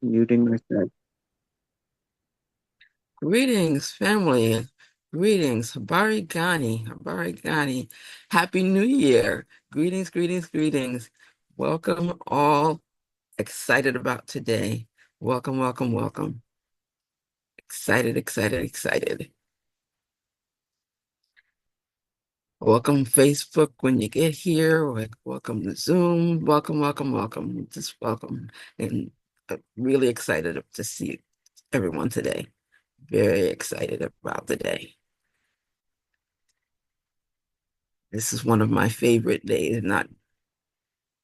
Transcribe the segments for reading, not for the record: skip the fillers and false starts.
Muting myself. Greetings, family. Greetings, Habari Gani, Habari Gani. Happy New Year. Greetings, greetings, greetings. Welcome all. Excited about today. Welcome, welcome, welcome. Excited, excited, excited. Welcome, Facebook, when you get here. Welcome to Zoom. Welcome, welcome, welcome. Just welcome. And really excited to see everyone today. Very excited about the day. This is one of my favorite days, not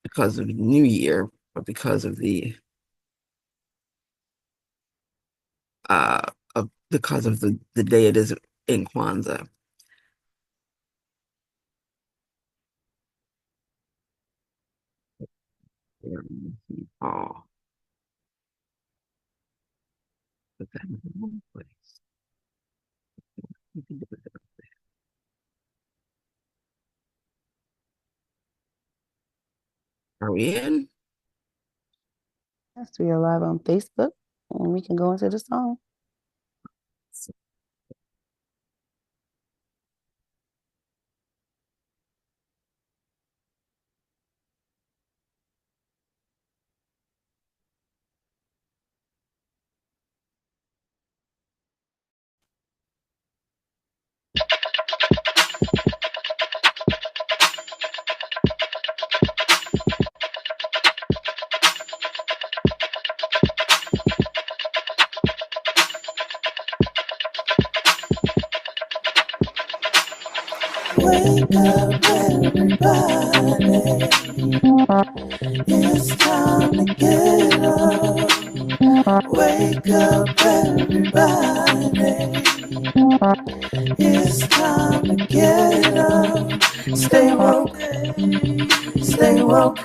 because of the New Year, but because of uh the day it is in Kwanzaa. Oh, put that in the wrong place. Are we in? Yes, we are live on Facebook and we can go into the song. Wake up, everybody. It's time to get up. Wake up, everybody. It's time to get up. Stay woke, stay woke,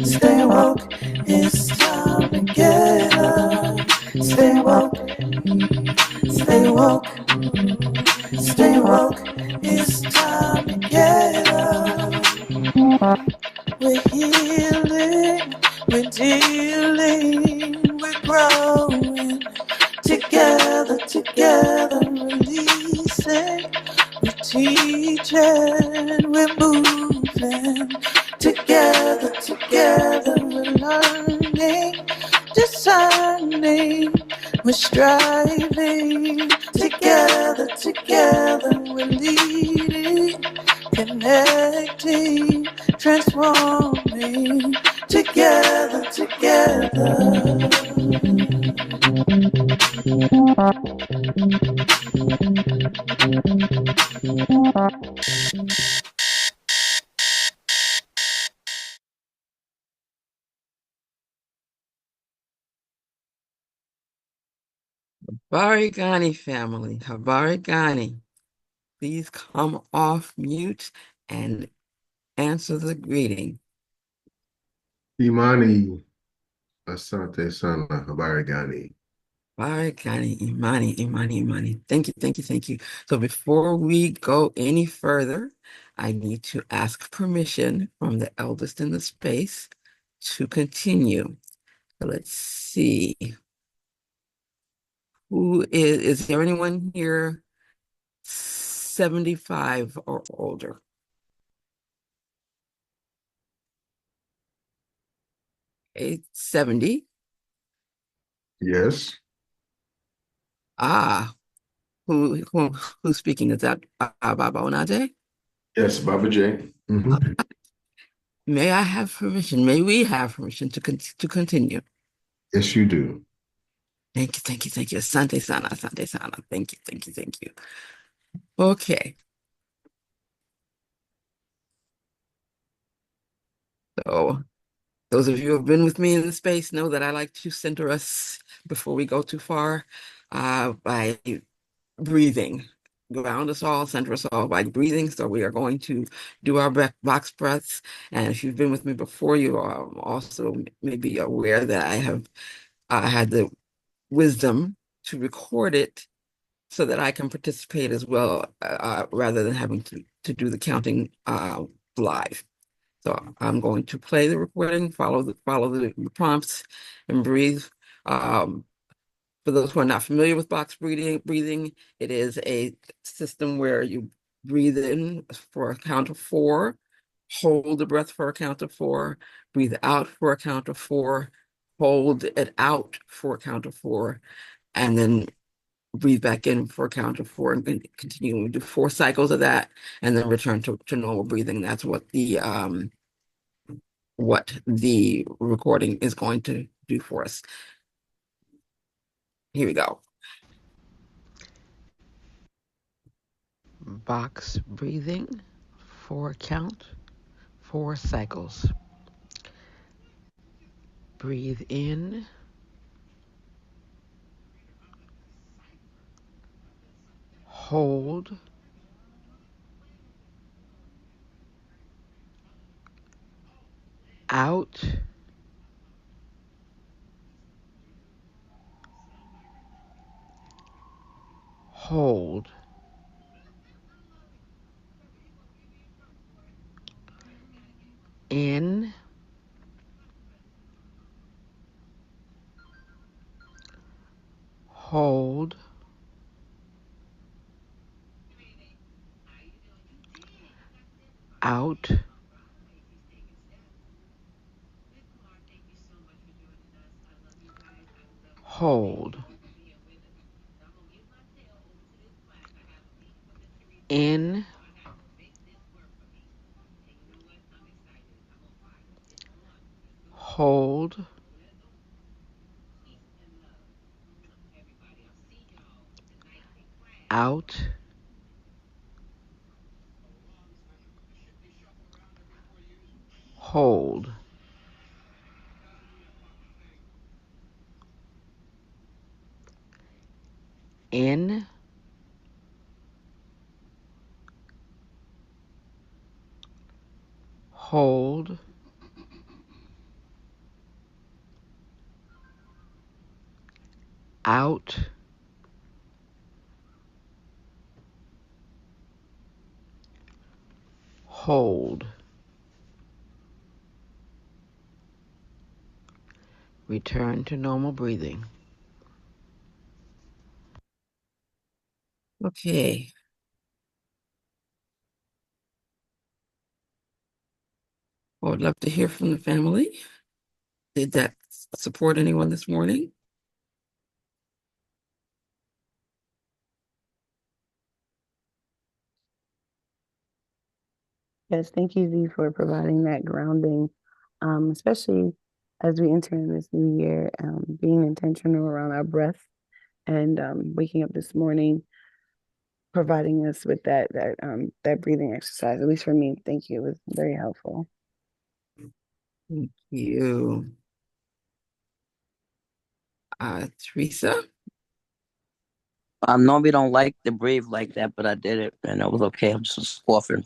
stay woke. It's time to get up. Stay woke, stay woke, stay woke. It's time to get up. We're healing, we're dealing, we're growing. Together, together, releasing. We're teaching, we're moving. Together, together, we're learning, discerning. We're striving. Together, together, we're leading, connecting, transforming. Together, together. Habari Gani family, Habari Gani. Please come off mute and answer the greeting. Imani, asante sana, habari gani. Habari Gani, Imani, Imani, Imani. Thank you, thank you, thank you. So before we go any further, I need to ask permission from the eldest in the space to continue. So let's see. Is there anyone here 75 or older? Okay, 70. Yes, Ah, who's speaking? Is that Baba Onaje? yes, Baba J. May I have permission? May we have permission to continue? Yes, you do. Thank you, thank you, thank you. Asante sana, asante sana. Thank you, thank you, thank you. Okay, so those of you who have been with me in the space know that I like to center us before we go too far by breathing. Ground us all, center us all by breathing. So we are going to do our box breaths. And if you've been with me before, you are also maybe aware that I have had the wisdom to record it so that I can participate as well, rather than having to do the counting live. So I'm going to play the recording, follow the prompts, and breathe. Um, for those who are not familiar with box breathing, it is a system where you breathe in for a count of four, hold the breath for a count of four, breathe out for a count of four, hold it out for a count of four, and then breathe back in for a count of four and continue. We do 4 cycles of that and then return to normal breathing. That's what the recording is going to do for us. Here we go. Box breathing, 4 count, 4 cycles. Breathe in. Hold. Out. Hold. In. Hold. Out. Hold. In. Hold. Out. Hold. In. Hold. Out. Hold. Return to normal breathing. Okay. Well, I'd love to hear from the family. Did that support anyone this morning? Yes, thank you, Z, for providing that grounding, especially as we enter in this new year, being intentional around our breath and waking up this morning, providing us with that breathing exercise. At least for me, thank you. It was very helpful. Thank you. Teresa? I normally don't like to breathe like that, but I did it and it was okay. I'm just coughing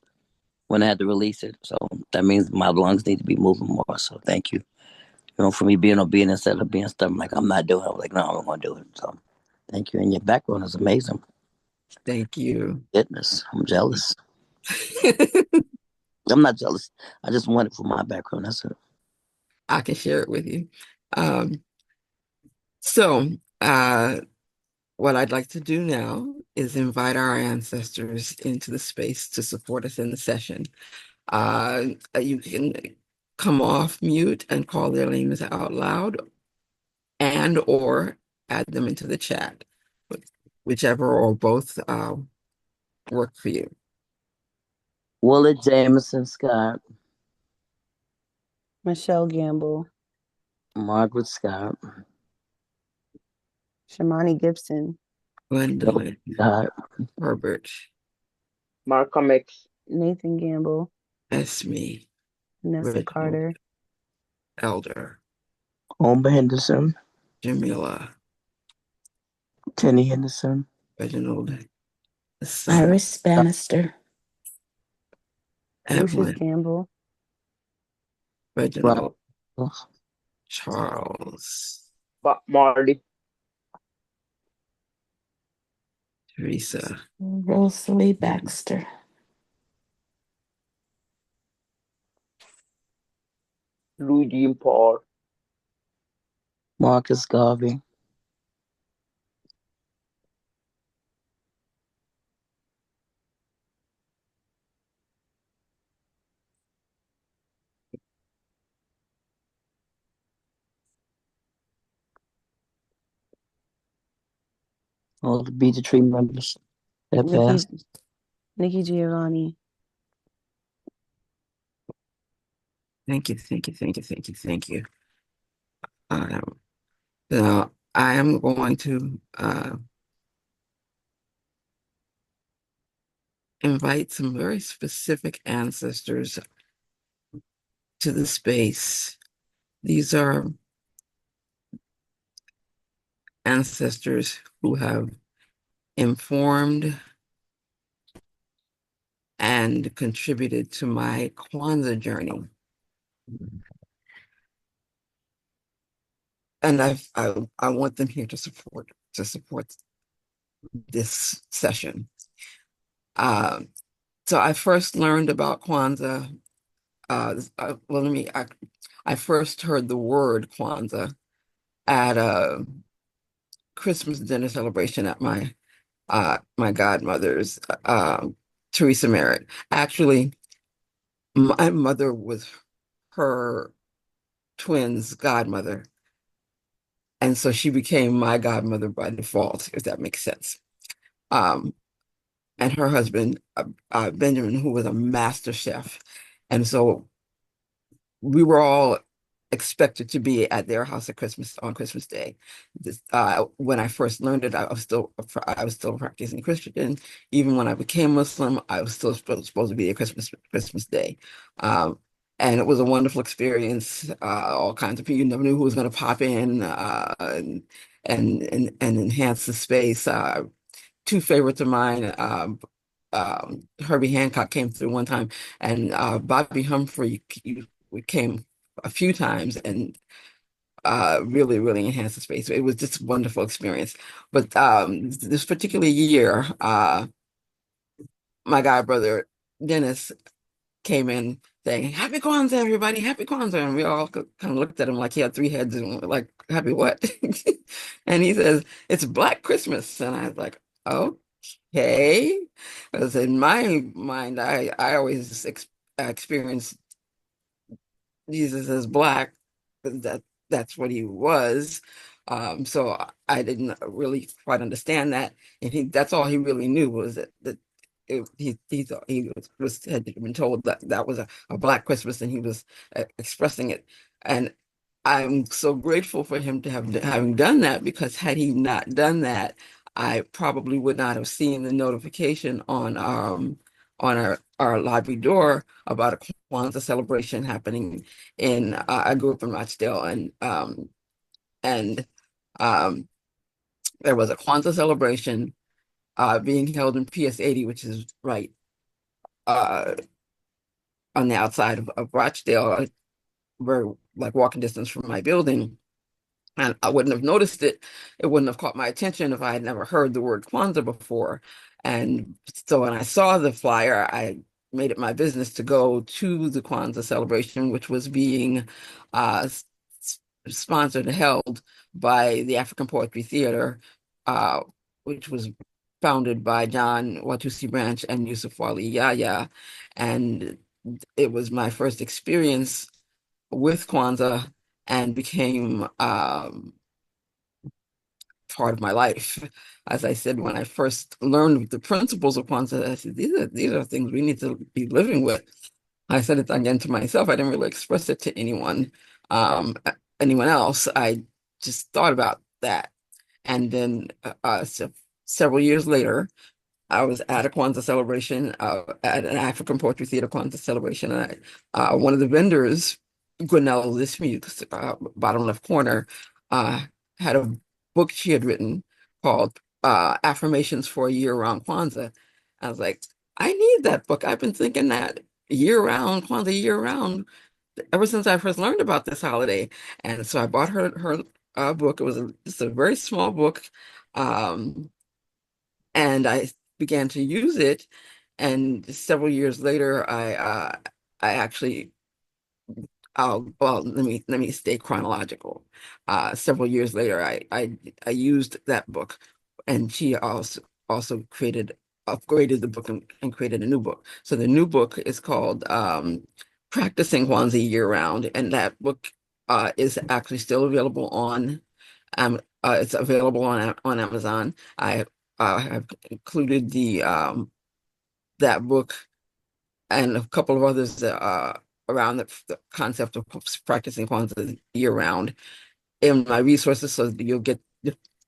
when I had to release it. So that means my lungs need to be moving more. So thank you. For me being obedient instead of being stubborn, like I'm not doing it. I was like, no, I'm going to do it. So thank you. And your background is amazing. Thank you. Goodness, I'm jealous. I'm not jealous. I just want it for my background. That's it. I can share it with you. So, what I'd like to do now is invite our ancestors into the space to support us in the session. You can come off mute and call their names out loud and or add them into the chat, whichever or both work for you. Willard Jameson Scott, Michelle Gamble, Margaret Scott, Shamani Gibson, Gwendolyn, Scott, Herbert, Malcolm X, Nathan Gamble, Esme, Vanessa Reginald, Carter, Elder, Homer Henderson, Jamila, Kenny Henderson, Reginald, the son, Iris Bannister, Lucius Evelyn, Gamble, Reginald, Charles, Marley, Teresa, Rosalie Baxter, Luigi Paul, Marcus Garvey. All the Beat the Tree members that Nikki passed. Nikki Giovanni. Thank you, thank you, thank you, thank you, thank you. Now I am going to invite some very specific ancestors to the space. These are ancestors who have informed and contributed to my Kwanzaa journey. And I want them here to support this session. So I first learned about Kwanzaa. I first heard the word Kwanzaa at a Christmas dinner celebration at my godmother's, Teresa Merritt. Actually, my mother was her twin's godmother, and so she became my godmother by default, if that makes sense. Um, and her husband, Benjamin, who was a master chef, and so we were all expected to be at their house at Christmas on Christmas Day. When I first learned it, I was still practicing Christian. Even when I became Muslim, I was still supposed to be at Christmas Day. And it was a wonderful experience. All kinds of people, you never knew who was going to pop in and enhance the space. Two favorites of mine, Herbie Hancock came through one time, and Bobby Humphrey came a few times and really, really enhanced the space. It was just a wonderful experience. But this particular year, my god brother Dennis came in saying, "Happy Kwanzaa, everybody! Happy Kwanzaa!" And we all kind of looked at him like he had three heads and we're like, "Happy what?" And he says, "It's Black Christmas," and I was like, "Okay." Because in my mind, I always experienced Jesus as Black, that's what he was. So I didn't really quite understand that, and that's all he really knew was that he thought he had been told that that was a Black Christmas, and he was expressing it. And I'm so grateful for him to having done that, because had he not done that, I probably would not have seen the notification on our lobby door about a Kwanzaa celebration happening in I grew up in Rochdale, and um there was a Kwanzaa celebration being held in PS 80, which is right uh on the outside of Rochdale, very like walking distance from my building. And I wouldn't have noticed it. It wouldn't have caught my attention if I had never heard the word Kwanzaa before. And so when I saw the flyer, I made it my business to go to the Kwanzaa celebration, which was being uh, sponsored and held by the African Poetry Theater, uh, which was founded by John Watusi Branch and Yusuf Wali Yahya. And it was my first experience with Kwanzaa and became part of my life. As I said, when I first learned the principles of Kwanzaa, I said, these are things we need to be living with. I said it again to myself. I didn't really express it to um, anyone else. I just thought about that. And then several years later, I was at a Kwanzaa celebration, at an African Poetry Theater Kwanzaa celebration. And one of the vendors, Gwinnell Lismute, bottom left corner, uh, had a book she had written called Affirmations for a Year-Round Kwanzaa. I was like, I need that book. I've been thinking that year-round, Kwanzaa year-round, ever since I first learned about this holiday. And so I bought her book. It was just a very small book. Um, and I began to use it. And several years later, I actually well, let me stay chronological. Several years later, I used that book, and she also upgraded the book and created a new book. So the new book is called Practicing Kwanzaa Year Round, and that book is actually still available on it's available on Amazon. I have included the that book and a couple of others around the concept of practicing Kwanzaa year round in my resources, so that you'll get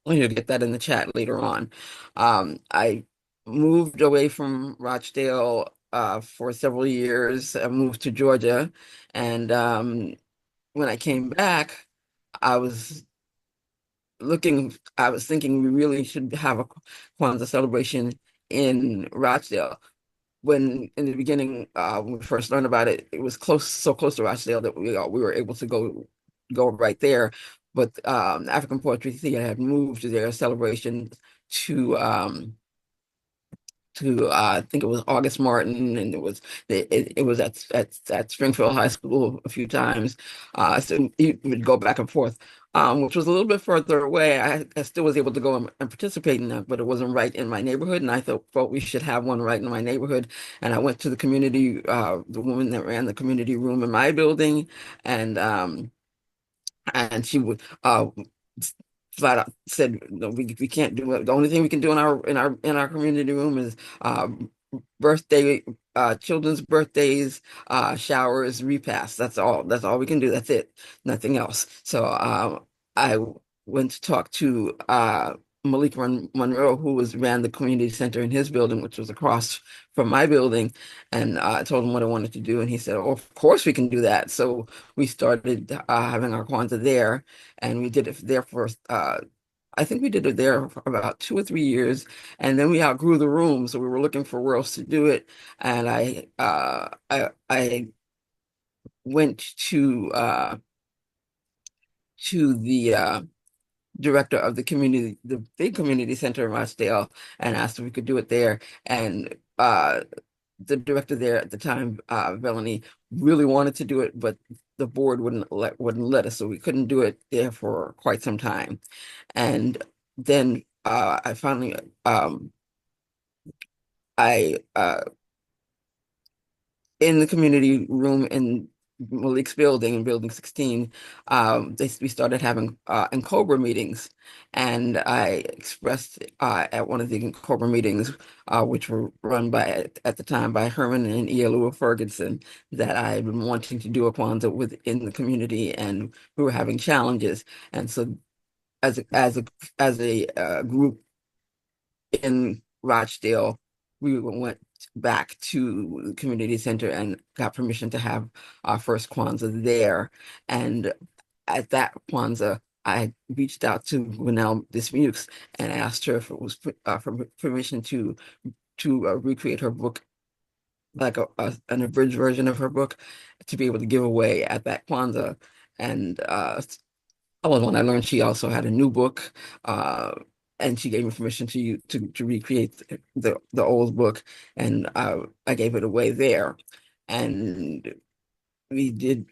that in the chat later on. I moved away from Rochdale for several years. I moved to Georgia, and when I came back, I was I was thinking we really should have a Kwanzaa celebration in Rochdale. When in the beginning, when we first learned about it, it was so close to Rochdale that we were able to go right there. But African Poetry Theater had moved their celebration to I think it was August Martin, and it was at Springfield High School a few times. So you would go back and forth, which was a little bit further away. I still was able to go and participate in that, but it wasn't right in my neighborhood, and I thought we should have one right in my neighborhood. And I went to the community, the woman that ran the community room in my building, and she would flat out said, no, we can't do it. The only thing we can do in our community room is birthday children's birthdays, showers, repasts. That's all we can do. That's it, nothing else. So I went to talk to Malik Monroe, who ran the community center in his building, which was across from my building, and I told him what I wanted to do, and he said, "Oh, of course we can do that." So we started having our Kwanzaa there, and we did it there for I think we did it there for about 2 or 3 years, and then we outgrew the room, so we were looking for where else to do it, and I went to the director of the big community center in Rochdale, and asked if we could do it there. And the director there at the time, Melanie, really wanted to do it, but the board wouldn't let us, so we couldn't do it there for quite some time. And then I finally I in the community room in Malik's building, in building 16, we started having Cobra meetings. And I expressed at one of the Cobra meetings, which were run at the time by Herman and Ialua Ferguson, that I had been wanting to do a Kwanzaa within the community, and we were having challenges. And so as a group in Rochdale, we went back to the community center and got permission to have our first Kwanzaa there. And at that Kwanzaa, I reached out to Winnell Dismukes and asked her if it was for permission to recreate her book, like an abridged version of her book, to be able to give away at that Kwanzaa. And well, when I learned she also had a new book, and she gave me permission to recreate the old book, and I gave it away there, and we did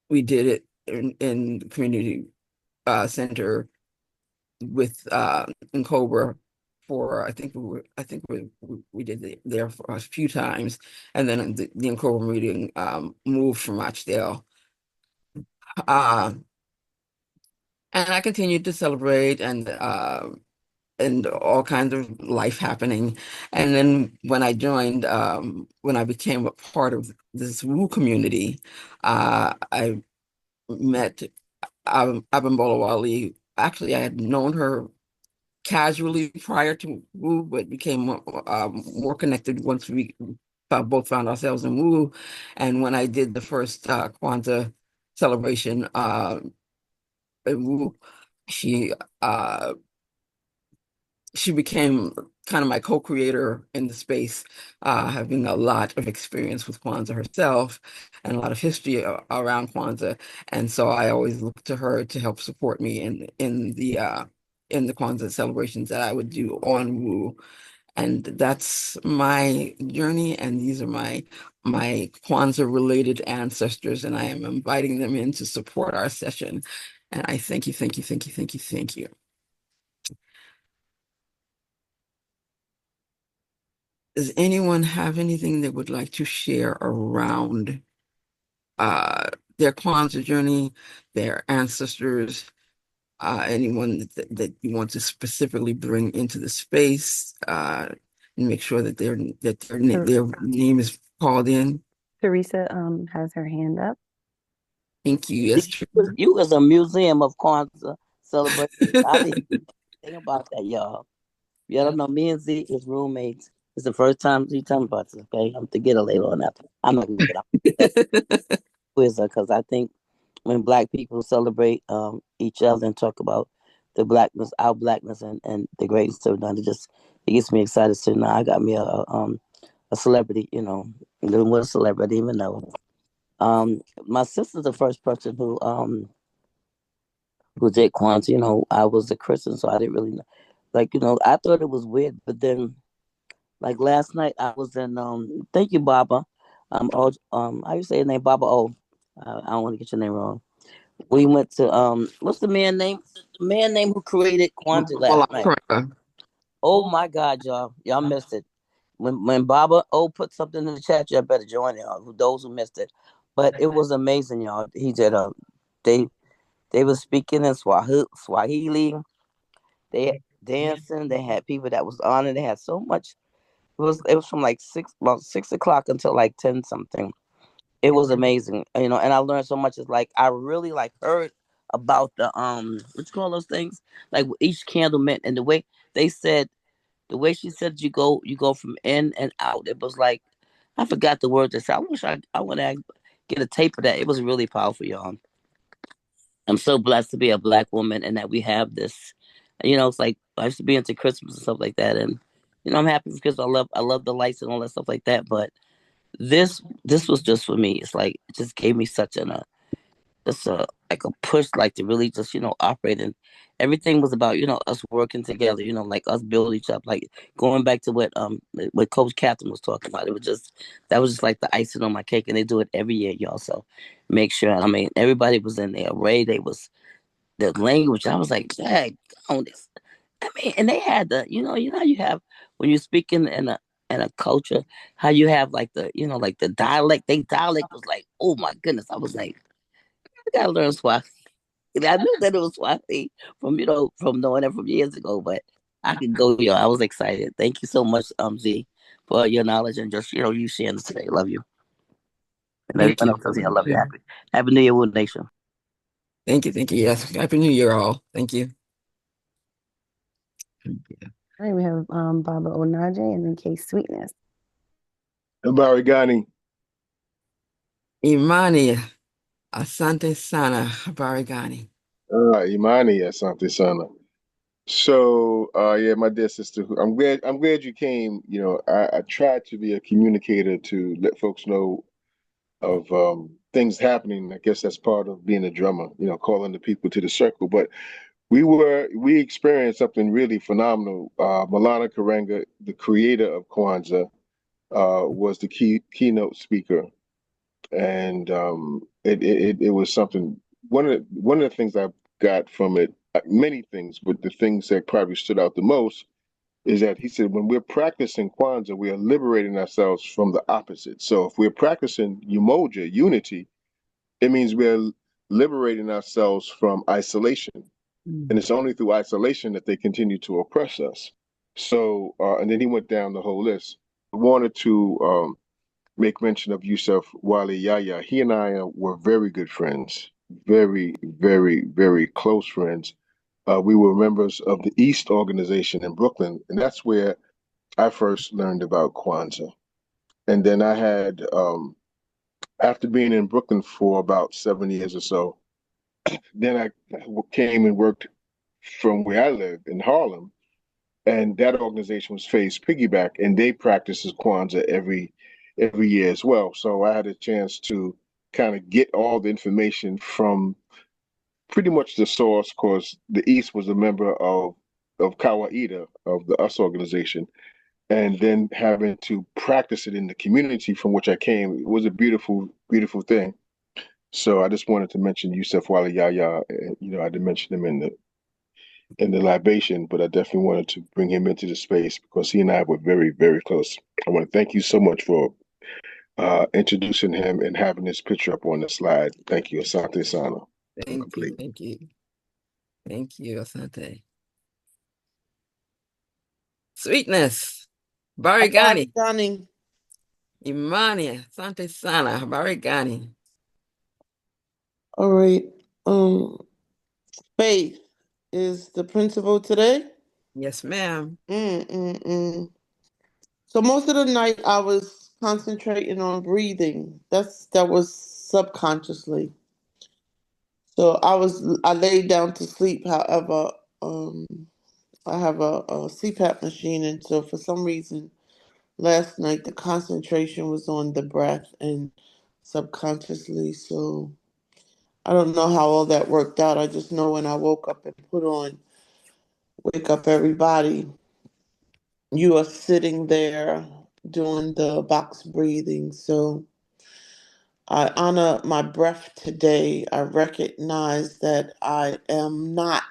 it in the community center with in Cobra for I think we did it there for a few times, and then the Cobra meeting moved from Rochdale. Uh, and I continued to celebrate, and all kinds of life happening. And then when I became a part of this Wu community, I met Abimbola Wali. Actually, I had known her casually prior to Wu, but became more connected once we both found ourselves in Wu. And when I did the first Kwanzaa celebration in Wu, she uh, she became kind of my co-creator in the space, having a lot of experience with Kwanzaa herself and a lot of history around Kwanzaa. And so I always looked to her to help support me in the Kwanzaa celebrations that I would do on Wu. And that's my journey, and these are my Kwanzaa related ancestors, and I am inviting them in to support our session. And I thank you, thank you, thank you, thank you, thank you. Does anyone have anything they would like to share around their Kwanzaa journey, their ancestors, anyone that you want to specifically bring into the space, and make sure that their name is called in? Teresa has her hand up. Thank you. Yes, You was a museum of Kwanzaa celebration. I didn't think about that, y'all. You don't know, me and Z is roommates. It's the first time Z told me about this, okay? I'm to get her later on after. I'm not gonna get out with her because I think when black people celebrate each other and talk about the blackness, our blackness and the greatness of it, it just it gets me excited. So now I got me a celebrity, living with a celebrity, I didn't even know. My sister's the first person who did Kwanzaa. I was a Christian, so I didn't really know. Like, I thought it was weird, but then like last night I was in thank you, Baba. How you say your name, Baba O? I don't want to get your name wrong. We went to what's the man name? The man name who created Kwanzaa last night. Oh my God, y'all missed it. When Baba O put something in the chat, y'all better join it. Those who missed it, but it was amazing, y'all. He did they they were speaking in Swahili. They had dancing. They had people that was on it. They had so much. It was from like 6 o'clock until like 10 something. It was amazing, and I learned so much. It's like I really like heard about the what you call those things, like what each candle meant, and the way she said you go from in and out. It was like I forgot the word to say. I wish I want to get a tape of that. It was really powerful, y'all. I'm so blessed to be a black woman and that we have this. It's like I used to be into Christmas and stuff like that, and I'm happy because I love the lights and all that stuff like that. But this was just for me. It's like it just gave me such just a like a push, like to really just operate, and everything was about us working together. Like us build each up. Like going back to what Coach Catherine was talking about. It was just that was just like the icing on my cake, and they do it every year, y'all. So make sure. I mean, everybody was in there. Ray, they was the language. I was like, Dang, on this. I mean, and they had how you have when you speak in a culture, how you have like like the dialect. They dialect was like, oh my goodness. I was like, I gotta learn Swahili. And I knew that it was Swahili from knowing it from years ago, but I could go, I was excited. Thank you so much, Z, for your knowledge and just you sharing this today. Love you. And Thank everyone you. else says, I love you. Happy New Year, Wood Nation. Thank you, thank you. Yes, Happy New Year, all. Thank you. All right, we have Baba Onaje and then K Sweetness. Habari gani? Imani, asante sana, habari gani. Imani, asante sana. So, yeah, my dear sister, I'm glad you came. I tried to be a communicator to let folks know of things happening. I guess that's part of being a drummer, calling the people to the circle. But we experienced something really phenomenal. Malana Karenga, the creator of Kwanzaa, was the keynote speaker, and it was something. One of the things I got from it, many things, but the things that probably stood out the most is that he said when we're practicing Kwanzaa, we are liberating ourselves from the opposite. So if we're practicing Umoja, unity, it means we're liberating ourselves from isolation. And it's only through isolation that they continue to oppress us. So, and then he went down the whole list. I wanted to make mention of Yusuf Wali Yahya. He and I were very good friends, very, very, very close friends. We were members of the East organization in Brooklyn, and that's where I first learned about Kwanzaa. And then I had, after being in Brooklyn for about 7 years or so, then I came and worked from where I lived in Harlem, and that organization was Phase Piggyback, and they practices Kwanzaa every year as well. So I had a chance to kind of get all the information from pretty much the source, because the East was a member of Kawaida of the US organization, and then having to practice it in the community from which I came, it was a beautiful, beautiful thing. So I just wanted to mention Yusuf Wali Yahya. I didn't mention him in the libation, but I definitely wanted to bring him into the space because he and I were very, very close. I want to thank you so much for introducing him and having his picture up on the slide. Thank you, Asante Sana. Thank you, Asante. Sweetness, Barigani, Johnny. Imani, Asante Sana, Barigani. All right. Faith is the principal today. Yes, ma'am. So most of the night I was concentrating on breathing. That was subconsciously. So I laid down to sleep. However, I have a CPAP machine, and so for some reason last night the concentration was on the breath and subconsciously. So I don't know how all that worked out. I just know when I woke up and put on Wake Up Everybody, you are sitting there doing the box breathing. So I honor my breath today. I recognize that I am not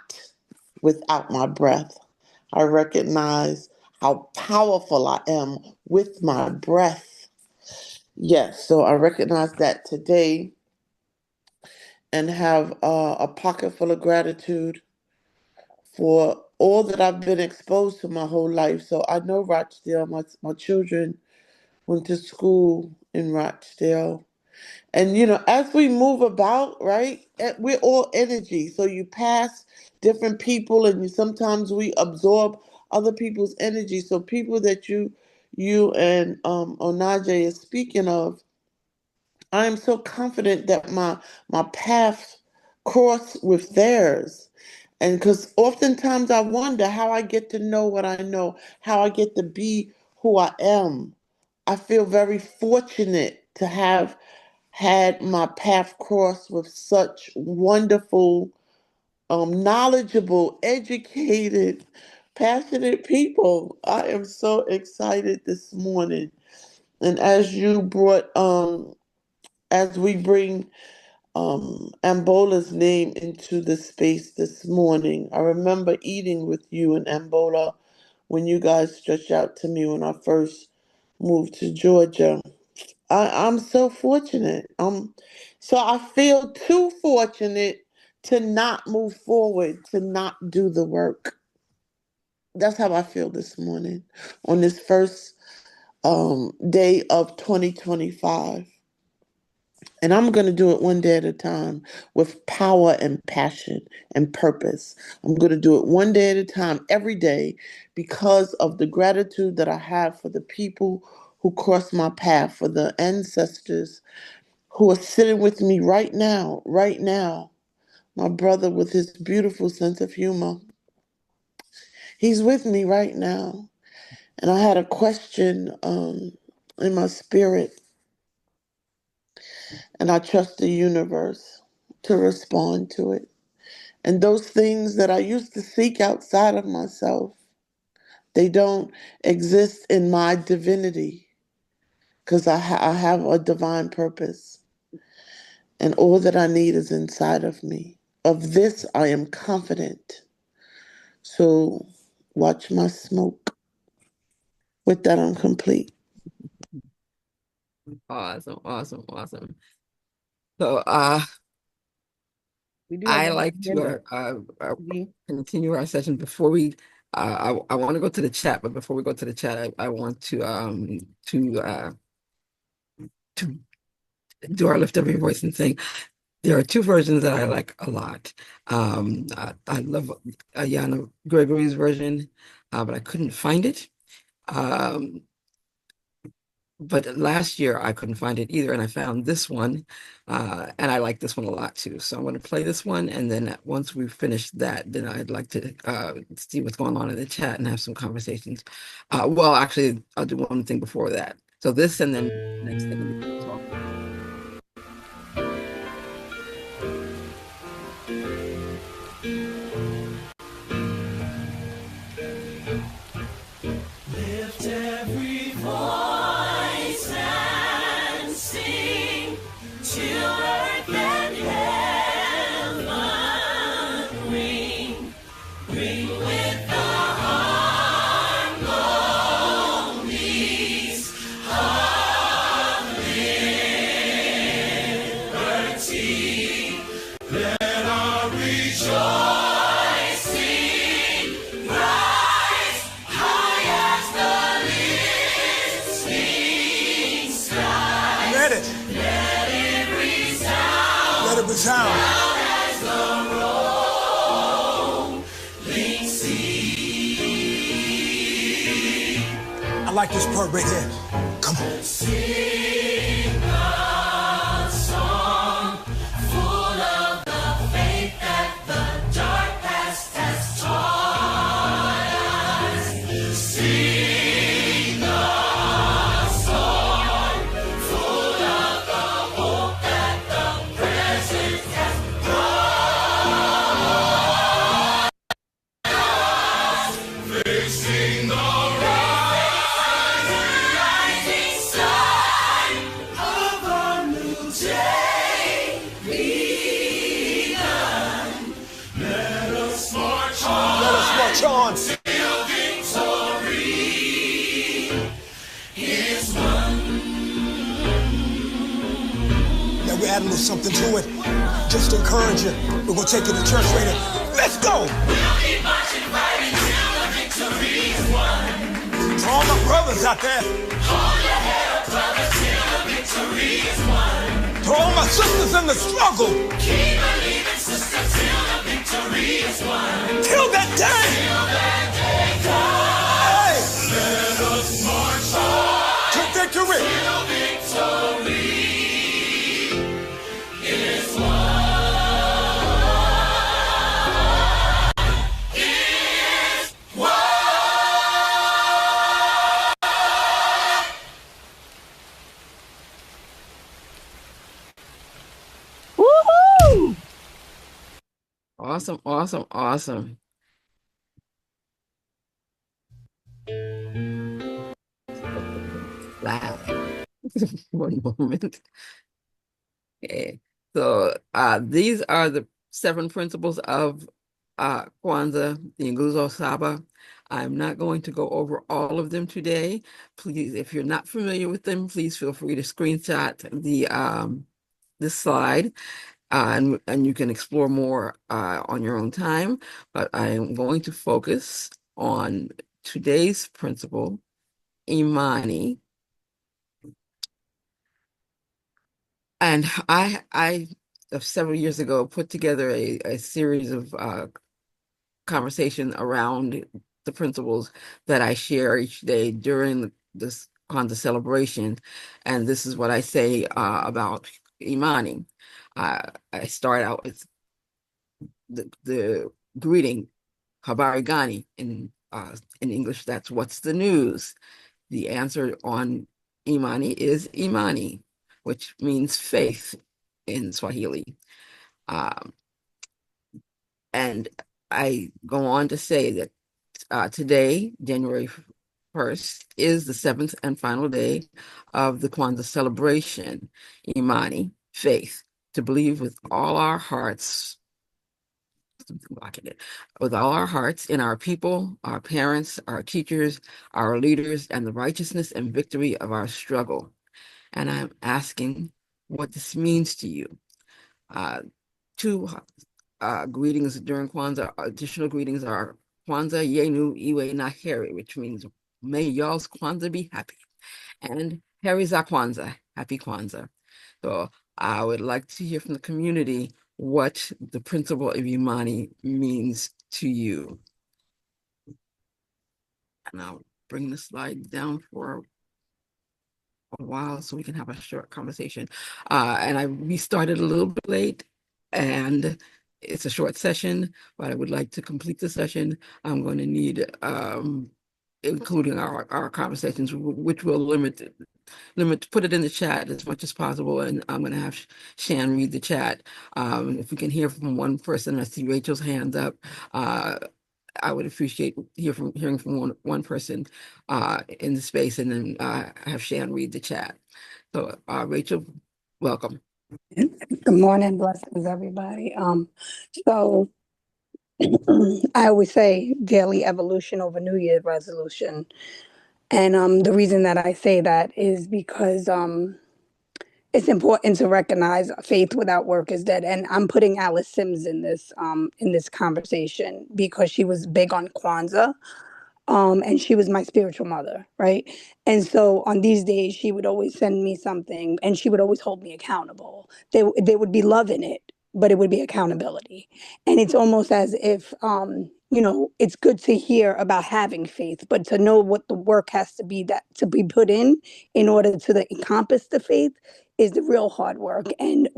without my breath. I recognize how powerful I am with my breath. Yes, so I recognize that today and have a pocket full of gratitude for all that I've been exposed to my whole life. So I know Rochdale. My children went to school in Rochdale. And as we move about, right, we're all energy. So you pass different people, and sometimes we absorb other people's energy. So people that you and Onaje is speaking of, I am so confident that my paths cross with theirs. And because oftentimes I wonder how I get to know what I know, how I get to be who I am. I feel very fortunate to have had my path cross with such wonderful, knowledgeable, educated, passionate people. I am so excited this morning. And as we bring Ambola's name into the space this morning, I remember eating with you and Ambola when you guys stretched out to me when I first moved to Georgia. I'm so fortunate. So I feel too fortunate to not move forward, to not do the work. That's how I feel this morning on this first day of 2025. And I'm going to do it one day at a time with power and passion and purpose. I'm going to do it one day at a time, every day, because of the gratitude that I have for the people who crossed my path, for the ancestors who are sitting with me right now, right now. My brother with his beautiful sense of humor. He's with me right now. And I had a question in my spirit, and I trust the universe to respond to it. And those things that I used to seek outside of myself, they don't exist in my divinity because I have a divine purpose. And all that I need is inside of me. Of this, I am confident. So watch my smoke. With that, I'm complete. Awesome. So We do have I an like agenda. to continue our session before we. I want to go to the chat, but before we go to the chat, I want to do our lift every voice and sing. There are two versions that I like a lot. I love Ayana Gregory's version, but I couldn't find it. But last year I couldn't find it either, and I found this one, and I like this one a lot too. So I'm going to play this one, and then once we finish that, then I'd like to see what's going on in the chat and have some conversations. Well, actually, I'll do one thing before that. So this, and then next thing we'll talk. Lift I like this part right here. Come on. Sing a song full of the faith that the dark past has taught us. Sing a song full of the hope that the present has brought us. Facing the on. Till victory is won. Now we add a little something to it, just to encourage you. We're gonna take you to church later. Let's go. We'll keep marching right until the victory is won. To all my brothers out there, hold your head up, brother, till the victory is won. To all my sisters in the struggle, keep believing, sister, till the victory is won. Till that day. Till that day comes. Hey. Let us march on to victory. Till victory is won. Is won. Woohoo! Awesome, awesome, awesome. Live. One moment. Okay. So these are the 7 principles of Kwanzaa, the Nguzo Saba. I'm not going to go over all of them today. Please, if you're not familiar with them, please feel free to screenshot the this slide. And you can explore more on your own time, but I am going to focus on today's principle, Imani. And I several years ago put together a series of conversation around the principles that I share each day during this Kwanzaa celebration. And this is what I say about Imani. I start out with the greeting, Habari Gani, in English, that's what's the news. The answer on Imani is Imani, which means faith in Swahili. And I go on to say that today, January 1st, is the 7th and final day of the Kwanzaa celebration, Imani, faith, to believe with all our hearts, with all our hearts in our people, our parents, our teachers, our leaders, and the righteousness and victory of our struggle. And I'm asking what this means to you. 2 greetings during Kwanzaa, additional greetings are Kwanzaa Yenu Iwe na Heri, which means may y'all's Kwanzaa be happy. And Heri za Kwanzaa, happy Kwanzaa. So I would like to hear from the community what the principle of Imani means to you. And I'll bring the slide down for a while so we can have a short conversation. And we started a little bit late, and it's a short session, but I would like to complete the session. I'm going to need, including our conversations, which will put it in the chat as much as possible, and I'm going to have Shan read the chat. If we can hear from one person, I see Rachel's hand up. I would appreciate hearing from one person in the space, and then have Shan read the chat. So, Rachel, welcome. Good morning, blessings, everybody. So I always say daily evolution over New Year's resolution. And the reason that I say that is because it's important to recognize faith without work is dead. And I'm putting Alice Sims in this conversation because she was big on Kwanzaa. And she was my spiritual mother, right? And so on these days, she would always send me something, and she would always hold me accountable. There would be love in it, but it would be accountability. And it's almost as if, it's good to hear about having faith, but to know what the work has to be that to be put in order to encompass the faith is the real hard work. And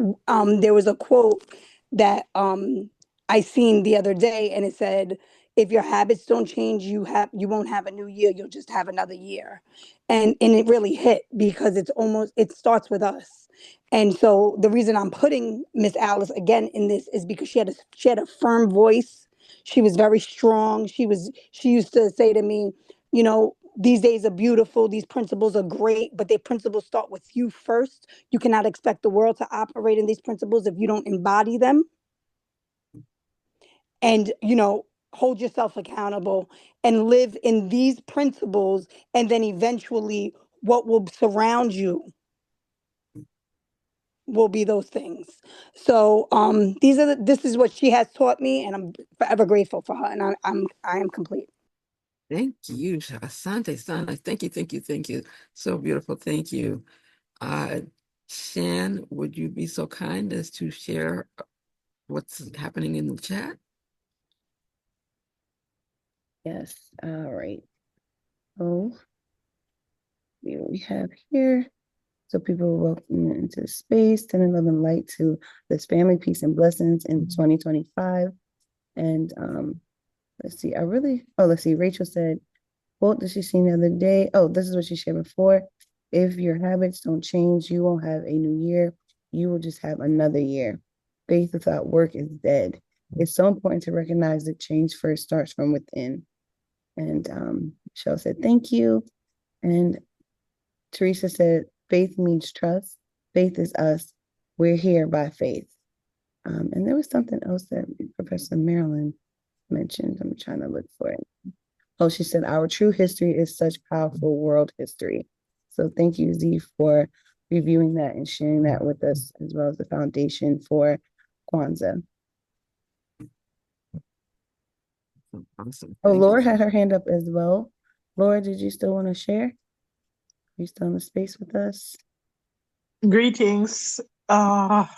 there was a quote that I seen the other day, and it said, if your habits don't change, you won't have a new year, you'll just have another year. And it really hit because it starts with us. And so the reason I'm putting Miss Alice again in this is because she had a firm voice. She was very strong. She used to say to me, these days are beautiful, these principles are great, but their principles start with you first. You cannot expect the world to operate in these principles if you don't embody them. And hold yourself accountable and live in these principles, and then eventually what will surround you will be those things. So this is what she has taught me, and I'm forever grateful for her, and I am complete. Thank you, Asante Sana. Thank you, thank you, thank you. So beautiful. Thank you. Shan, would you be so kind as to share what's happening in the chat? Yes. All right. Oh, we have here. So people welcome into space, 10 and 11 light to this family, peace and blessings in 2025. And let's see, let's see, Rachel said, quote that she seen the other day. Oh, this is what she shared before. If your habits don't change, you won't have a new year. You will just have another year. Faith without work is dead. It's so important to recognize that change first starts from within. And Michelle said, thank you. And Teresa said, faith means trust. Faith is us. We're here by faith. And there was something else that Professor Marilyn mentioned. I'm trying to look for it. Oh, she said, our true history is such powerful world history. So thank you, Z, for reviewing that and sharing that with us, as well as the foundation for Kwanzaa. Awesome. Oh, Laura had her hand up as well. Laura, did you still want to share? Are you still in the space with us? Greetings. I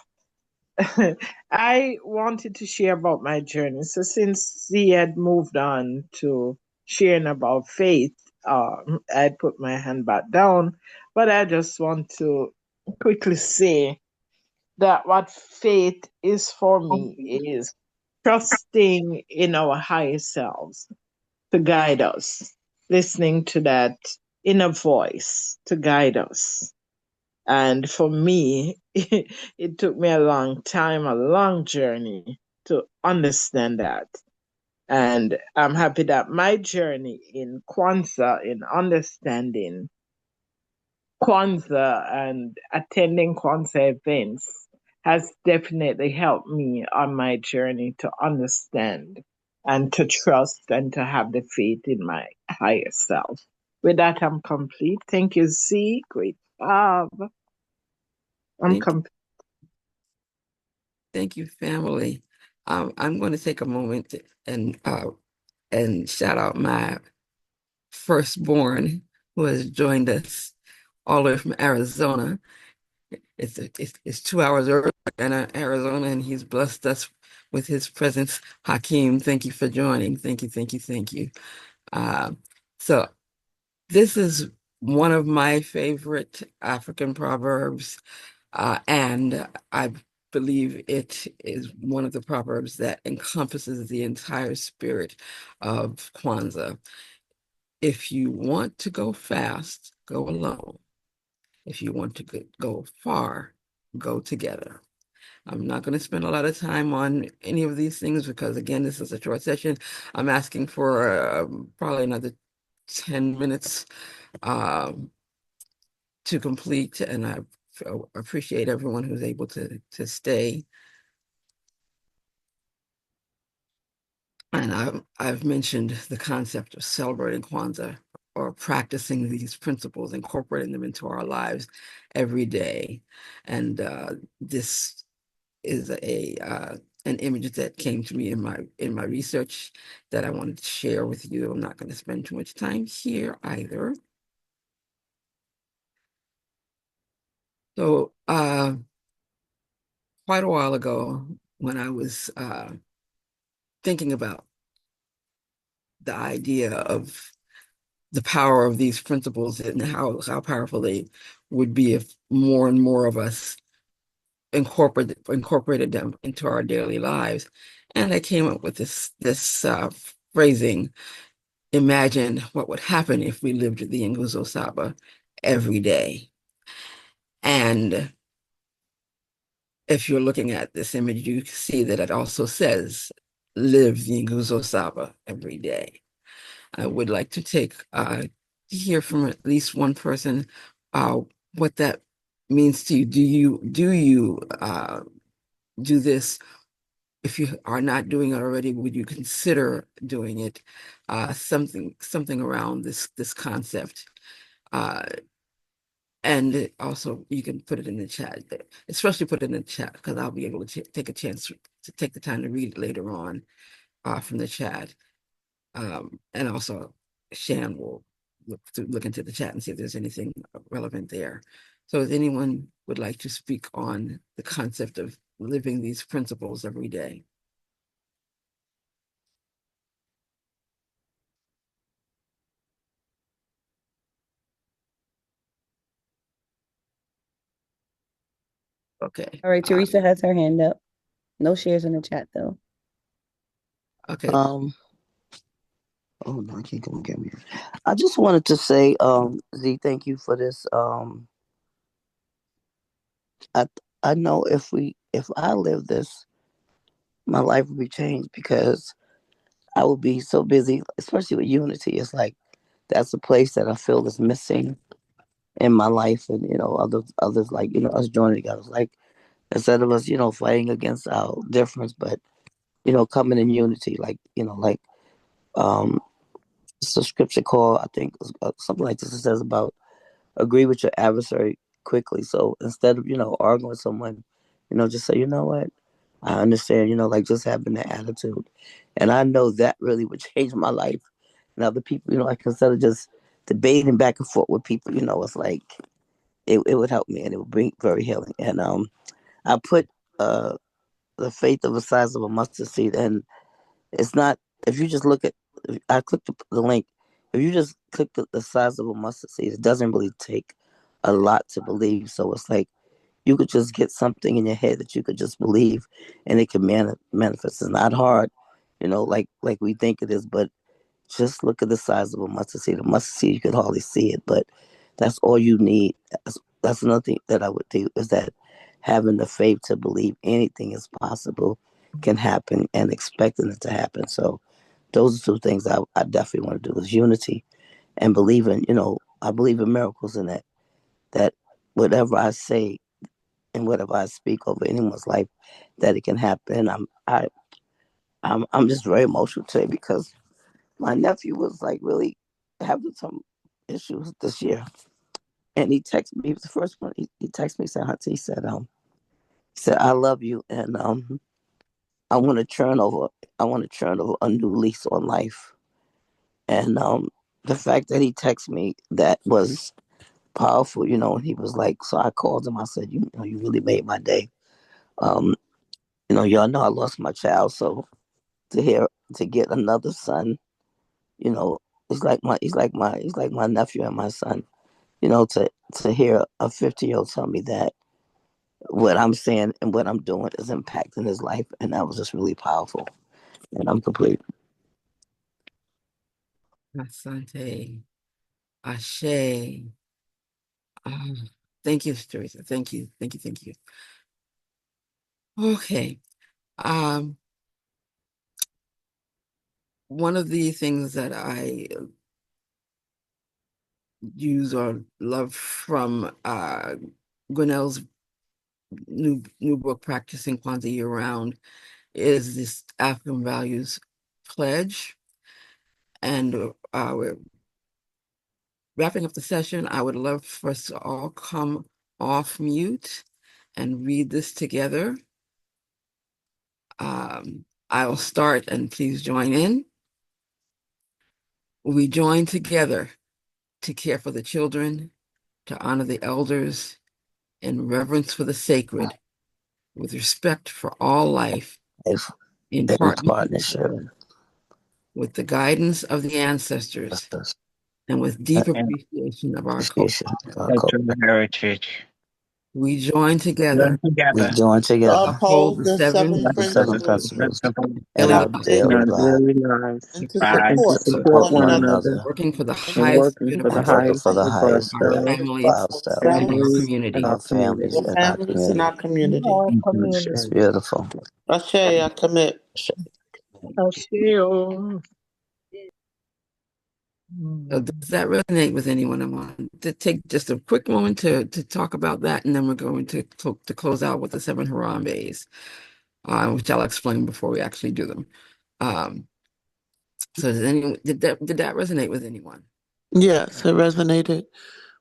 wanted to share about my journey. So since he had moved on to sharing about faith, I put my hand back down. But I just want to quickly say that what faith is for me is trusting in our higher selves to guide us, listening to that inner voice to guide us. And for me, it took me a long time, a long journey to understand that. And I'm happy that my journey in Kwanzaa, in understanding Kwanzaa and attending Kwanzaa events, has definitely helped me on my journey to understand and to trust and to have the faith in my higher self. With that, I'm complete. Thank you, Z. Great job. Thank you, family. I'm going to take a moment and shout out my firstborn who has joined us all the way from Arizona. It's 2 hours early in Arizona, and he's blessed us with his presence. Hakeem, thank you for joining. Thank you, thank you, thank you. So this is one of my favorite African proverbs, and I believe it is one of the proverbs that encompasses the entire spirit of Kwanzaa. If you want to go fast, go alone. If you want to go far, go together. I'm not going to spend a lot of time on any of these things because, again, this is a short session. I'm asking for probably another 10 minutes to complete, and I appreciate everyone who's able to stay. And I've mentioned the concept of celebrating Kwanzaa or practicing these principles, incorporating them into our lives every day. And this is an image that came to me in my research that I wanted to share with you. I'm not going to spend too much time here either. So quite a while ago, when I was thinking about the idea of the power of these principles and how powerful they would be if more and more of us incorporated them into our daily lives. And I came up with this phrasing: imagine what would happen if we lived the Nguzo Saba every day. And if you're looking at this image, you see that it also says live the Nguzo Saba every day. I would like to hear from at least one person uh, what that means to you. Do you do this? If you are not doing it already, would you consider doing it? Something around this concept. Uh, and also you can put it in the chat, especially put it in the chat because I'll be able to take a chance to take the time to read it later on from the chat. And also Shan will look into the chat and see if there's anything relevant there. So if anyone would like to speak on the concept of living these principles every day. Okay. All right, Teresa has her hand up. No shares in the chat though. Okay. Oh no, I can't come get me. I just wanted to say, Z, thank you for this. I I know if I live this, my life will be changed because I will be so busy, especially with unity. It's like that's a place that I feel is missing in my life, and others like us joining together. Like instead of us fighting against our difference, but coming in unity. Like um, it's a scripture called I think something like this. It says about agree with your adversary quickly. So instead of arguing with someone, just say what. I understand, like just having that attitude. And I know that really would change my life. And other people, like instead of just debating back and forth with people, it's like it would help me and it would bring very healing. And I put the faith of the size of a mustard seed, and it's not if you just look at I clicked the link. If you just click the size of a mustard seed, it doesn't really take a lot to believe. So it's like you could just get something in your head that you could just believe, and it can manifest. It's not hard, like we think it is, but just look at the size of a mustard seed. A mustard seed, you could hardly see it, but that's all you need. That's another thing that I would do is that having the faith to believe anything is possible can happen and expecting it to happen. So those are two things I definitely want to do is unity and believing, I believe in miracles in that whatever I say and whatever I speak over anyone's life, that it can happen. I'm just very emotional today because my nephew was like really having some issues this year. And he texted me, he was the first one. He texted me, said, Hunter, he said, I love you and I want to turn over a new lease on life. And the fact that he texted me that was powerful, and he was like, so I called him, I said, you really made my day. Um, y'all know I lost my child, so to get another son, you know, he's like my nephew and my son. To hear a 50-year-old tell me that what I'm saying and what I'm doing is impacting his life, and that was just really powerful. And I'm complete. Asante, Ashe. Thank you, Teresa. Thank you. Thank you. Thank you. Okay. Um, one of the things that I use or love from Gwinnell's new book, Practicing Kwanzaa Year Round, is this African Values pledge. And we're wrapping up the session. I would love for us to all come off mute and read this together. I will start, and please join in. We join together to care for the children, to honor the elders, in reverence for the sacred, with respect for all life, If in in partnership partnership with the guidance of the ancestors, with us, and with deep and appreciation of our culture. appreciation of our Cultural culture. heritage. We join together Learn We together. join To together hold uphold the the seven seven the seven principles principles Principles in in in our our our daily daily in our daily lives, life daily lives and to and to to support support support one one one another another another working for the and highest working good for of the and ourselves, working highest for the good for highest our good ourselves, for families, ourselves and our families, community. and our our families community. our and our families and our community. community. Our Thank you. It's community. beautiful. Ashe, I commit. Asheo. So does that resonate with anyone? I want to take just a quick moment to talk about that, and then we're going to close out with the seven Harambees, which I'll explain before we actually do them. So did that resonate with anyone? Yes, it resonated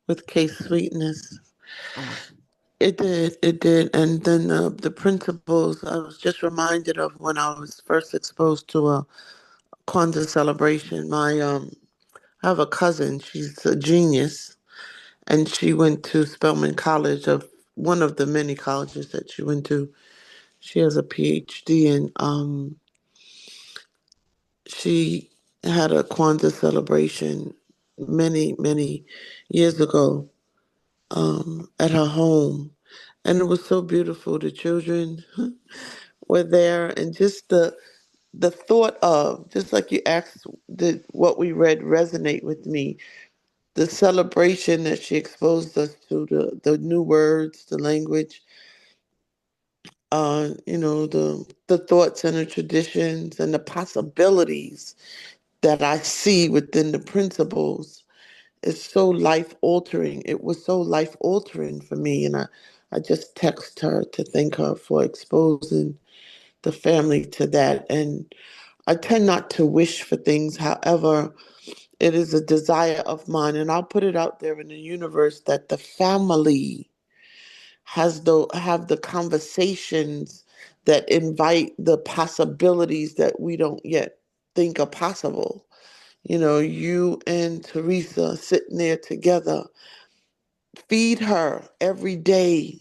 with Case Sweetness. Uh, It did, it did. And then the principles, I was just reminded of when I was first exposed to a Kwanzaa celebration. I have a cousin, she's a genius, and she went to Spelman College, of one of the many colleges that she went to. She has a PhD, and she had a Kwanzaa celebration many, many years ago at her home. And it was so beautiful. The children were there, and just the thought of, just like you asked, did what we read resonate with me? The celebration that she exposed us to, the new words, the language, the thoughts and the traditions and the possibilities that I see within the principles is so life altering. It was so life altering for me, and I just text her to thank her for exposing the family to that. And I tend not to wish for things. However, it is a desire of mine, and I'll put it out there in the universe that the family have the conversations that invite the possibilities that we don't yet think are possible. You know, you and Teresa sitting there together, feed her every day,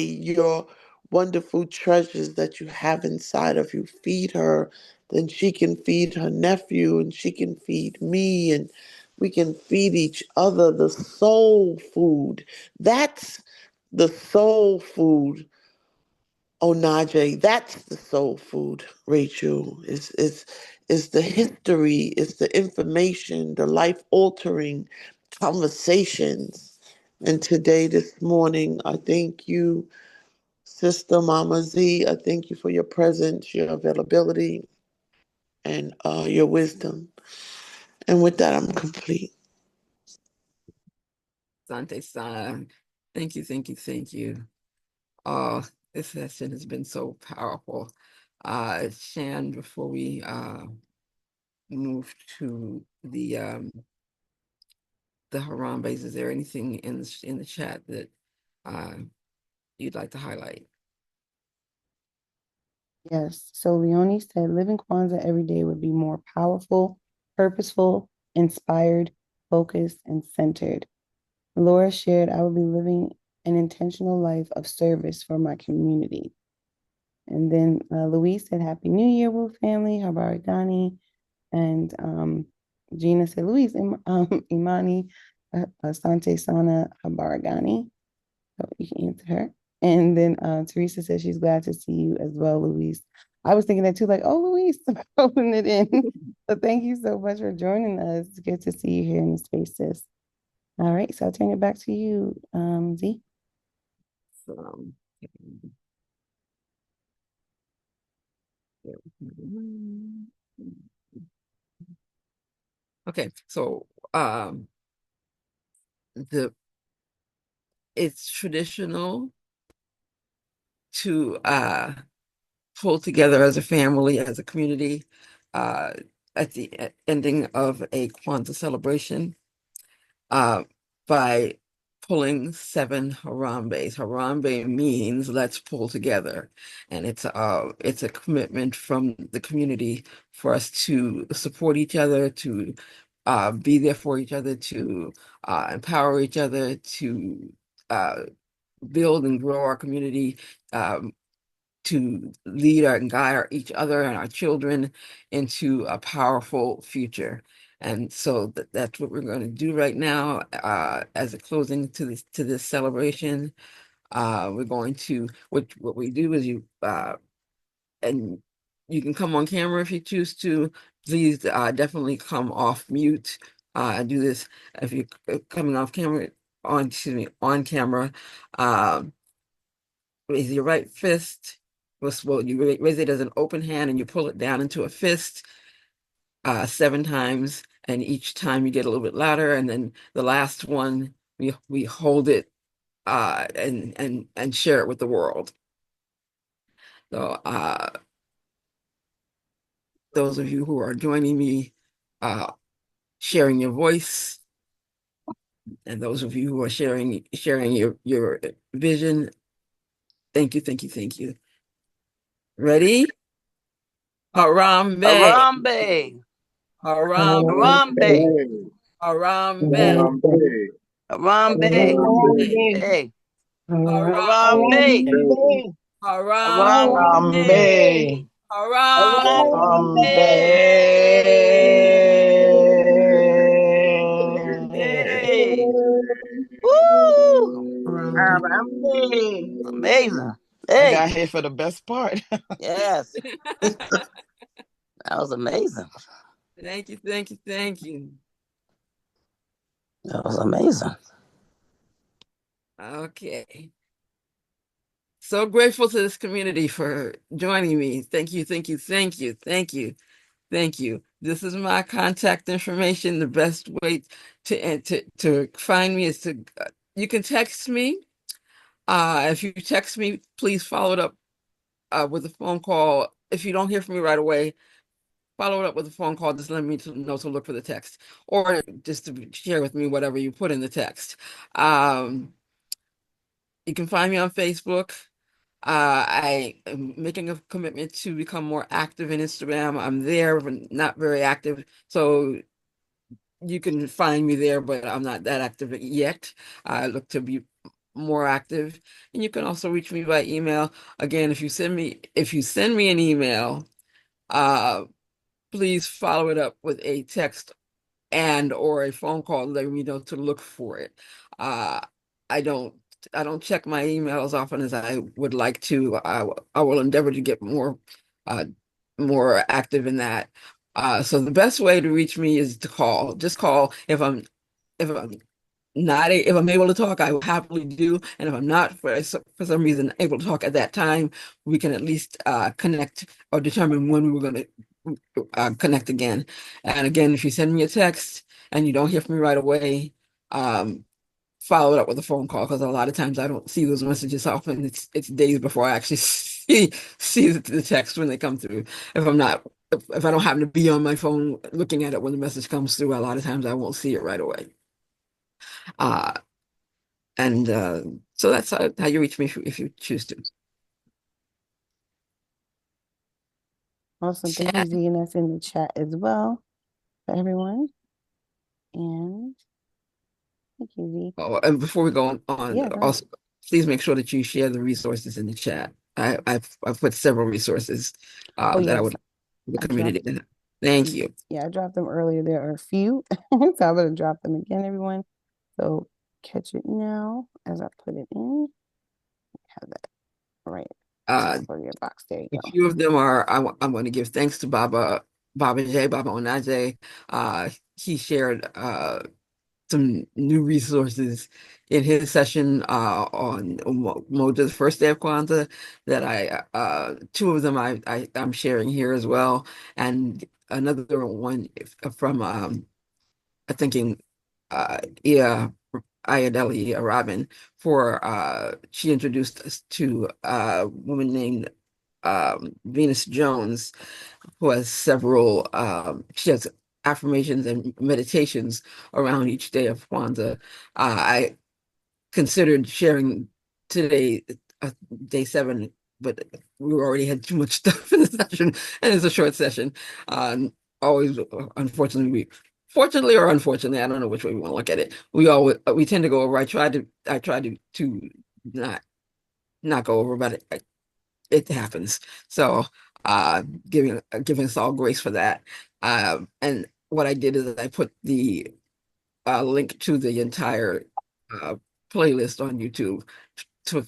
your wonderful treasures that you have inside of you. Feed her, then she can feed her nephew, and she can feed me, and we can feed each other the soul food. That's the soul food. Oh, Najee, that's the soul food, Rachel. Is the history, is the information, the life altering conversations. And today, this morning, I thank you, Sister Mama Z. I thank you for your presence, your availability, and your wisdom. And with that, I'm complete. Sante Sana, thank you, thank you, thank you. Oh, this session has been so powerful. Shan, before we move to the Harambees, is there anything in the chat that uh, you'd like to highlight? Yes. So Leonie said living Kwanzaa every day would be more powerful, purposeful, inspired, focused, and centered. Laura shared, I would be living an intentional life of service for my community. And then Louise said, Happy New Year, Wu family, Habarigani. And Gina said, Louise, Imani, Asante Sana, Habarigani. So you can answer her. And then Teresa says she's glad to see you as well, Louise. I was thinking that too, like, oh, Louise, holding it in. So thank you so much for joining us. It's good to see you here in the spaces. All right, so I'll turn it back to you, Z. Um, okay, so the it's traditional to pull together as a family, as a community, uh, at the ending of a Kwanzaa celebration uh, by pulling 7 Harambe's. Harambe means let's pull together, and it's a commitment from the community for us to support each other, to be there for each other, to empower each other, to uh, build and grow our community, um, to lead and guide each other and our children into a powerful future. And so that's what we're going to do right now as a closing to this celebration. We're going to what we do is and you can come on camera if you choose to. Please definitely come off mute and do this if you're coming off camera on camera. Um, Raise your right fist. Well, you raise it as an open hand and you pull it down into a fist 7 times, and each time you get a little bit louder. And then the last one, we hold it and share it with the world. So those of you who are joining me, sharing your voice, and those of you who are sharing your vision, thank you, thank you, thank you. Ready? Harambe. Harambe. Harambe. Harambe. Hey, Harambe. Harambe, Harambe. Harambe, Harambe, Hey. Harambe. Harambe, Harambe, Harambe. Harambe, Harambe. Harambe. Harambe. Hey. Woo! Harambe. Amazing. I Hey. got here for the best part. Yes. That was amazing. Thank you, thank you, thank you. That was amazing. Okay. So grateful to this community for joining me. Thank you, thank you, thank you, thank you, thank you. This is my contact information. The best way to find me is to you can text me. If you text me, please follow it up with a phone call. If you don't hear from me right away, follow it up with a phone call. Just let me know to look for the text, or just to share with me whatever you put in the text. You can find me on Facebook. I am making a commitment to become more active in Instagram. I'm there, but not very active. So you can find me there, but I'm not that active yet. I look to be more active. And you can also reach me by email. Again, if you send me an email, uh, please follow it up with a text and or a phone call letting me know to look for it. Uh, I don't I don't check my email as often as I would like to. I will endeavor to get uh, more active in that. So the best way to reach me is to call. Just call if I'm if I'm able to talk, I will happily do. And if I'm not for some reason able to talk at that time, we can at least connect or determine when we were going to connect again. And again, if you send me a text and you don't hear from me right away, follow it up with a phone call, because a lot of times I don't see those messages often. It's days before I actually see the text when they come through. If I'm not if I don't happen to be on my phone looking at it when the message comes through, a lot of times I won't see it right away. Uh, and so that's how you reach me if you choose to. Awesome. Thank you, Chat. Z, and that's in the chat as well for everyone. And thank you, Z. Oh, and before we go on, Yeah, go ahead. also please make sure that you share the resources in the chat. I've put several resources Oh, that I yes. would the I community. dropped Thank you. Yeah, I dropped them earlier. There are a few. So I'm gonna drop them again, everyone. So catch it now as I put it in. Have that right. Uh, For your box. There you a go. few of them are I'm going to give thanks to Baba Onaje. He shared some new resources in his session on Moja's first day of Kwanzaa that two of them I'm sharing here as well, and another one from I thinking yeah, Ayadeli Robin for she introduced us to a woman named Venus Jones, who has several, she has affirmations and meditations around each day of Kwanzaa. I considered sharing today, day 7, but we already had too much stuff in the session, and it's a short session. Always, unfortunately, fortunately or unfortunately, I don't know which way we want to look at it. We tend to go over. I tried to not go over, but it happens. So, giving us all grace for that. And what I did is I put the link to the entire uh, playlist on YouTube to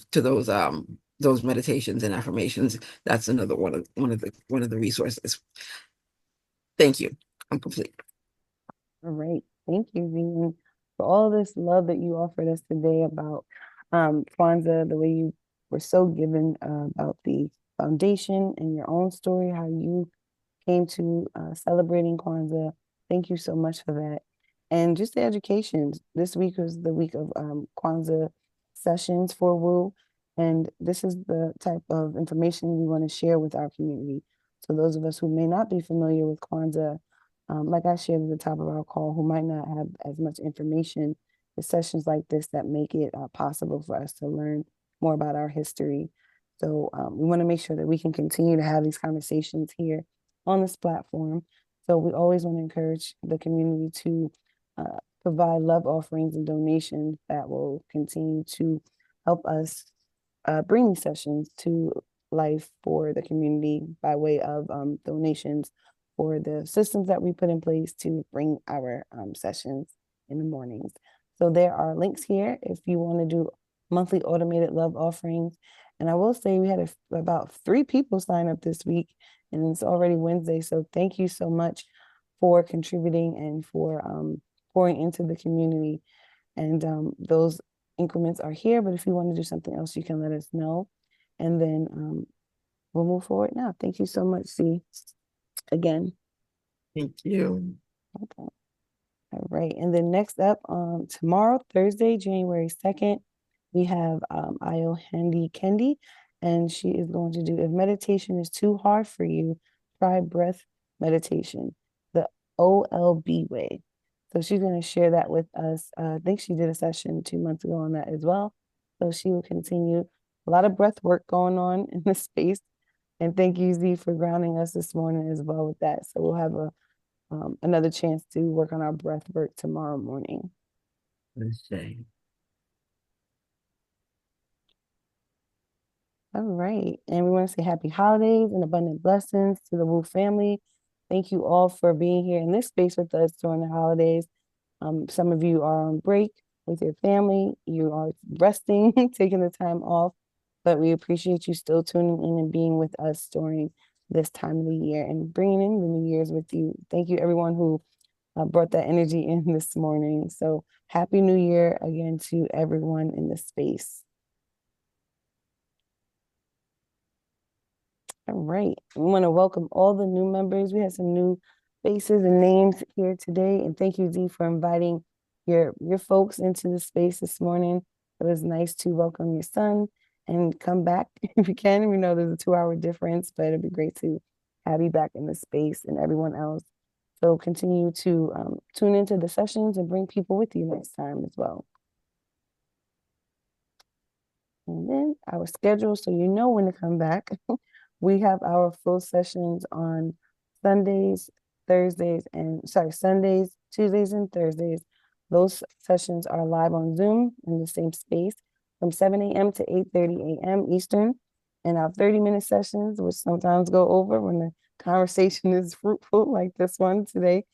those meditations and affirmations. That's another one of the resources. Thank you. I'm complete. All right. Thank you, Vivian, for all this love that you offered us today about Kwanzaa, the way you were so given about the foundation and your own story, how you came to celebrating Kwanzaa. Thank you so much for that. And just the education. This week was the week of Kwanzaa sessions for WU. And this is the type of information we want to share with our community. So those of us who may not be familiar with Kwanzaa, like I shared at the top of our call, who might not have as much information, it's sessions like this that make it possible for us to learn more about our history. So we want to make sure that we can continue to have these conversations here on this platform. So we always want to encourage the community to provide love offerings and donations that will continue to help us bring these sessions to life for the community by way of donations for the systems that we put in place to bring our sessions in the mornings. So there are links here if you want to do monthly automated love offerings. And I will say we had about 3 people sign up this week, and it's already Wednesday. So thank you so much for contributing and for pouring into the community. And those increments are here, but if you want to do something else, you can let us know. And then we'll move forward now. Thank you so much, C, again. Thank you. Okay. All right. And then next up, tomorrow, Thursday, January 2nd, we have Ayo Handy Kendi, and she is going to do, if meditation is too hard for you, try breath meditation, the OLB way. So she's going to share that with us. I think she did a session 2 months ago on that as well. So she will continue. A lot of breath work going on in this space. And thank you, Z, for grounding us this morning as well with that. So we'll have another chance to work on our breath work tomorrow morning. Let's see. All right. And we want to say happy holidays and abundant blessings to the WU family. Thank you all for being here in this space with us during the holidays. Some of you are on break with your family. You are resting, taking the time off, but we appreciate you still tuning in and being with us during this time of the year and bringing in the New Year's with you. Thank you, everyone who brought that energy in this morning. So happy New Year again to everyone in this space. All right. We want to welcome all the new members. We have some new faces and names here today. And thank you, Z, for inviting your folks into the space this morning. It was nice to welcome your son and come back if you can. We know there's a 2-hour difference, but it'd be great to have you back in the space and everyone else. So continue to tune into the sessions and bring people with you next time as well. And then our schedule, so you know when to come back. We have our full sessions on Sundays, Tuesdays, and Thursdays. Those sessions are live on Zoom in the same space from 7 a.m. to 8:30 a.m. Eastern. And our 30-minute sessions, which sometimes go over when the conversation is fruitful, like this one today.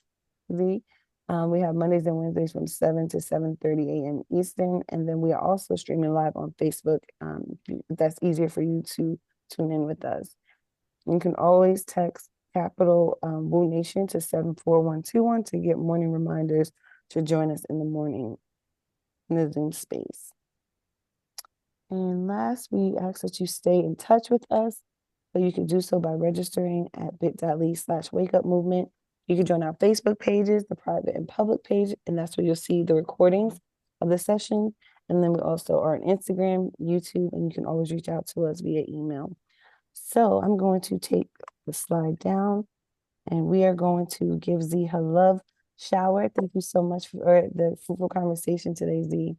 We have Mondays and Wednesdays from 7 to 7:30 a.m. Eastern. And then we are also streaming live on Facebook. If that's easier for you to tune in with us. You can always text capital WU Nation to 74121 to get morning reminders to join us in the morning in the Zoom space. And last, we ask that you stay in touch with us. So you can do so by registering at bit.ly/wakeupmovement. You can join our Facebook pages, the private and public page, and that's where you'll see the recordings of the session. And then we also are on Instagram, YouTube, and you can always reach out to us via email. So I'm going to take the slide down, and we are going to give Z her love shower. Thank you so much for the fruitful conversation today, Z.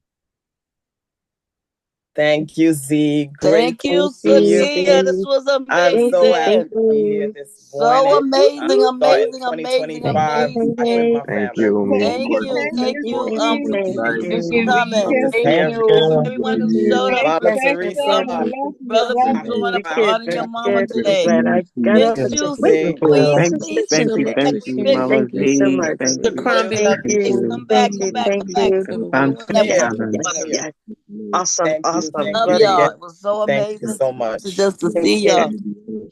Thank you, Z. Thank you, Grateful for you. Zakiyyah. This was I'm amazing. so happy to be here this So morning. amazing, Starting amazing, amazing, 2025 amazing. with my Thank family. you, Thank you. We appreciate you Good coming. to see Thank you, everyone. everyone who showed up. Mama Teresa, Brothers who happy joined up for Friday. honoring your mama today. Good Miss to you, see. Queen Felicia. Thank you so much. Mr. Crombie, love you Please too. come back, come back, come back. Whenever Here. you want us. Awesome, awesome. Love Very y'all. good. It was so Thank you amazing so much. just to Thank see you. y'all.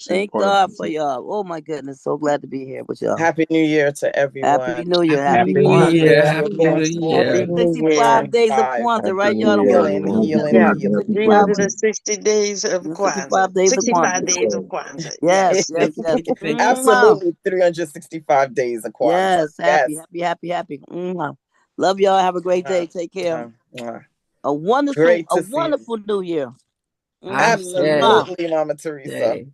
Thank God for y'all. Oh my goodness. So glad to be here with y'all. Happy New Year to Happy everyone. New Year. Happy Happy New Kwanzaa. Year. Prayers Happy will go New smoothly Year. in 365 days of 2025. Kwanzaa, right? Y'all don't want Healing, to healing, Yeah, healing. 360 days of Kwanzaa. 365 days of 65 Kwanzaa. days of Kwanzaa. Yes, Yes. yes, yes. Mwah. Absolutely 365 days of Kwanzaa. Yes, happy, Yes. happy, happy, happy. Mwah. Love y'all. Have a great day. Take care. A Great to see you. wonderful new year. Ashe. Mwah. Absolutely, Mama Teresa. Day.